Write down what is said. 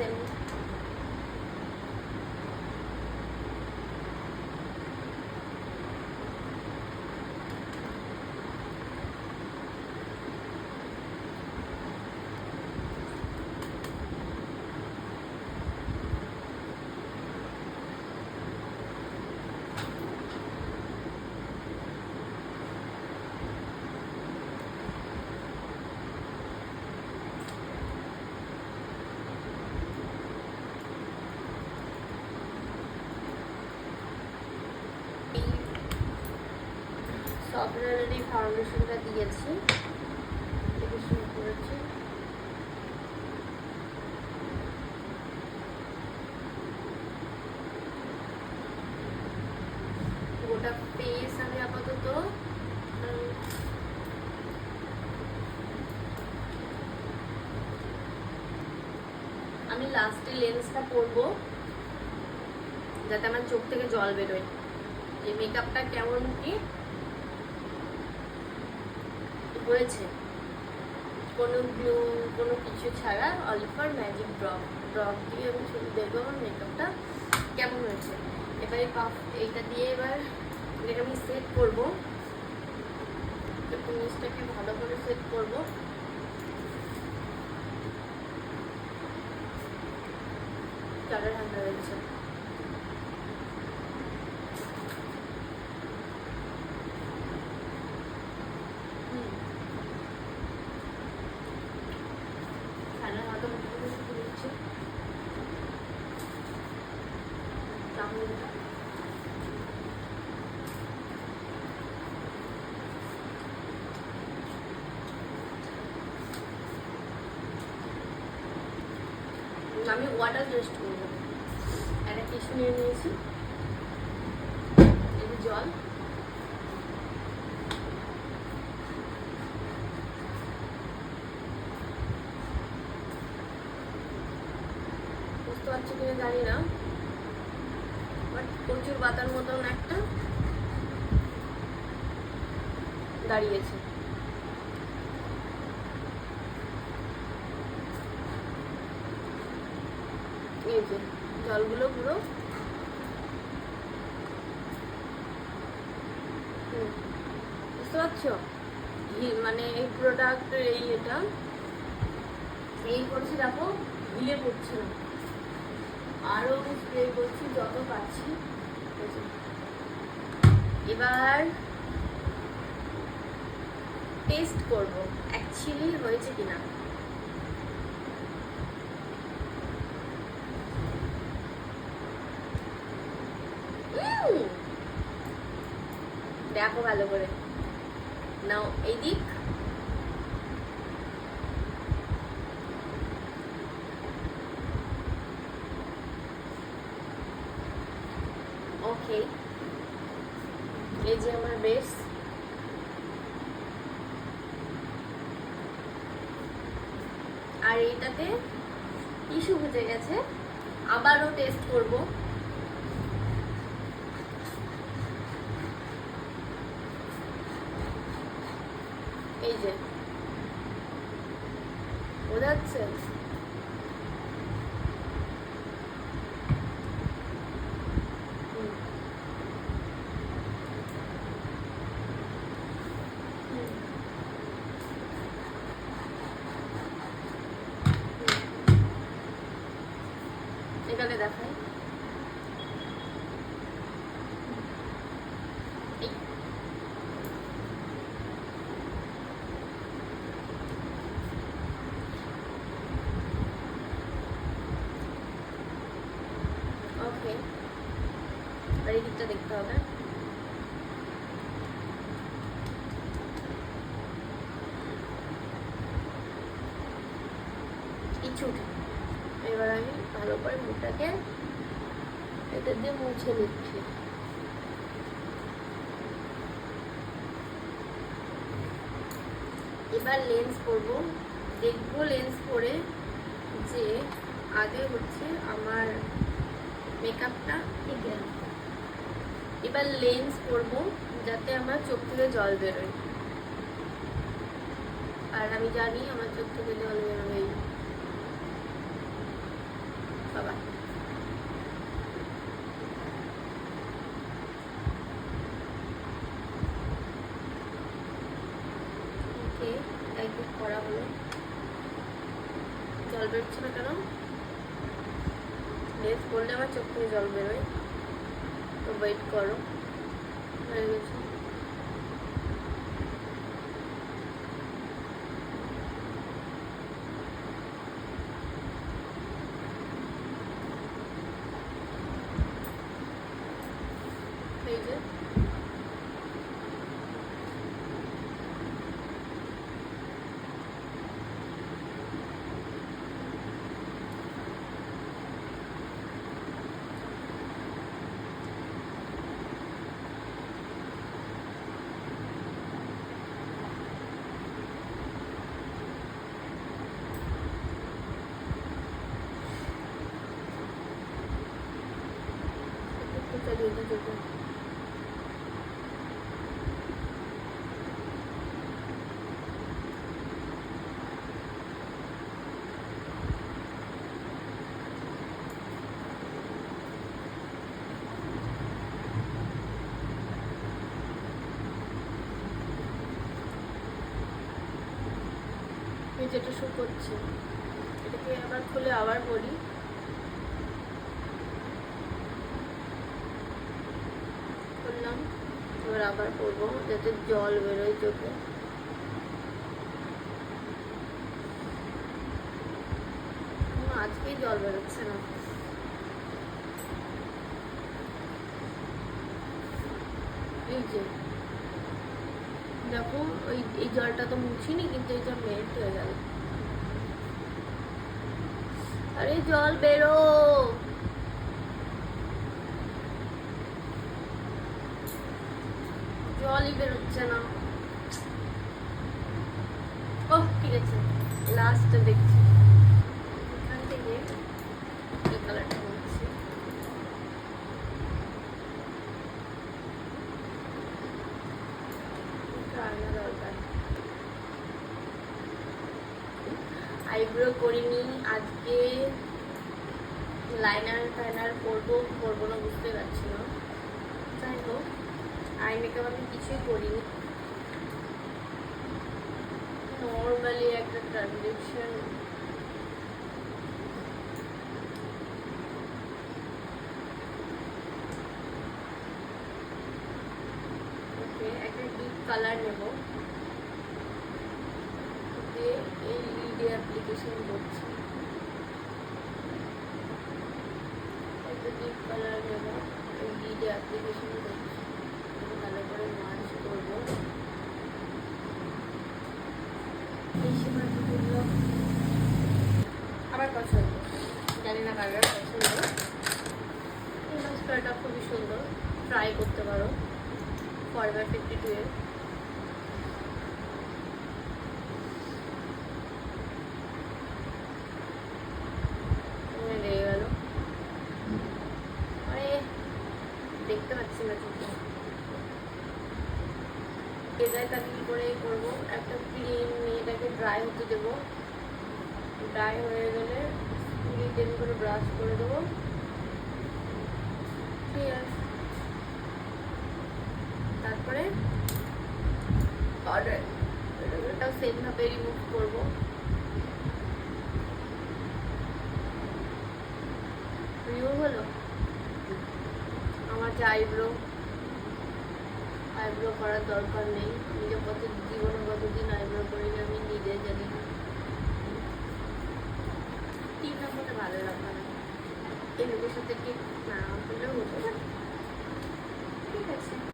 Same. সফটওয়্যারের ফাউন্ডেশনটা দিয়েছি, থেকে শুরু করেছি। গোটা ফেস আমি আপাতত আমি লাস্টে লেন্সটা পরবো যাতে আমার চোখ থেকে জল বেরোয়। এই মেকআপটা কেমন কি হয়েছে কোনো গ্লু কোনো কিছু ছাড়া, অলিভার ম্যাজিক ড্রপ দিয়ে আমি শুধু দেখবো আমার মেকআপটা কেমন হয়েছে। এবারে এইটা দিয়ে এবার এটাকে আমি সেট করবো, নিচটাকে ভালো করে সেট করবো। কালার ঠান্ডা রয়েছে। আমি ওয়াটার টেস্ট করবো। একটা টিস্যু নিয়ে নিয়েছি, এই জল, বুঝতে পারছি কিনা জানি না, বাট প্রচুর পাতার মতন একটা দাঁড়িয়েছে। এই যে জলগুলো পুরো বুঝতে পারছো, মানে এই প্রোডাক্টের এটা এই করছি, দেখো হিলে পড়ছে না, আরো স্প্রে করছি যত পাচ্ছি। এবার টেস্ট করবো অ্যাকচুয়ালি হয়েছে কিনা। দেখো ভালো করে নাও, এই দিক ওকে। এই যে আমার বেস, আর এইটাতে টিস্যু বুঝে গেছে। আবারও টেস্ট করবো। এই যে বোঝাচ্ছে, এটাকে দেখাই। ওকে, আর এই দিকটা দেখতে হবে। কিছু এবার আমি ভালো করে মুখটাকে এটা দিয়ে মুছে নিচ্ছি। এবার লেন্স পরবো, দেখবো লেন্স পরে যে আগে হচ্ছে আমার মেকআপটা ঠিক আছে। এবার লেন্স পরবো যাতে আমার চোখ থেকে জল বেরোয়, আর আমি জানি আমার চোখ থেকে জল বেরোবেই। বাবা। ওকে, একদিক করা হলো। জল বেরোচ্ছে না কেন? লেস করলে আমার চোখ থেকে জল বেরোয়, তো ওয়েট করো। হয়ে গেছে। এই যে দিয়ে দেবো। যেটা শুকোচ্ছে এটাকে আবার খুলে আবার বলি। করলাম, এবার আবার করবো যাতে জল বেরোয় চোখে। আজকেই জল বেরোচ্ছে না। এই যে দেখো, এই জলটা তো মুছিনি, কিন্তু এই জল মেল্ট হয়ে গেল। আরে জল বেরো। জলই বেরোচ্ছে না। ও ঠিক আছে, লাস্টে দেখছি এখান থেকে এই কালারটা হচ্ছে। আইব্রো করিনি আজকে, লাইনার ফাইনার করবো না বুঝতে পারছি না। যাই হোক, আই মেকআপ আমি কিছুই করিনি, নর্মালি একটা ট্রানজেকশন। ওকে, একটা ডিপ কালার নেব, এই লিডে অ্যাপ্লিকেশন করছি। একটা ডিপ কালার নেব, এই লিডে অ্যাপ্লিকেশন করছি, ভালো করে মার্চ করবো। আমার পছন্দ, জানি না কার পছন্দ। এই মাস্কারাটা খুবই সুন্দর, ট্রাই করতে পারো। ফরএভার 52 এর। দেখতে পাচ্ছি না চোখে। এটাকে আমি কি করে করবো, একটা ক্রিম নিয়ে এটাকে ড্রাই হতে দেবো। ড্রাই হয়ে গেলে দেন করে ব্রাশ করে দেবো। ঠিক আছে, তারপরে এটাও সেম ভাবে রিমুভ করবো। রিমুভ হলো আমার যে আইব্রো করার দরকার নেই। নিজের পথে জীবনে কতদিন আইব্রো করিনি আমি নিজে জানি। ঠিক না হলে ভালো লাগবে না, এই লোকের সাথে ঠিক না হলেও হতো না। ঠিক আছে।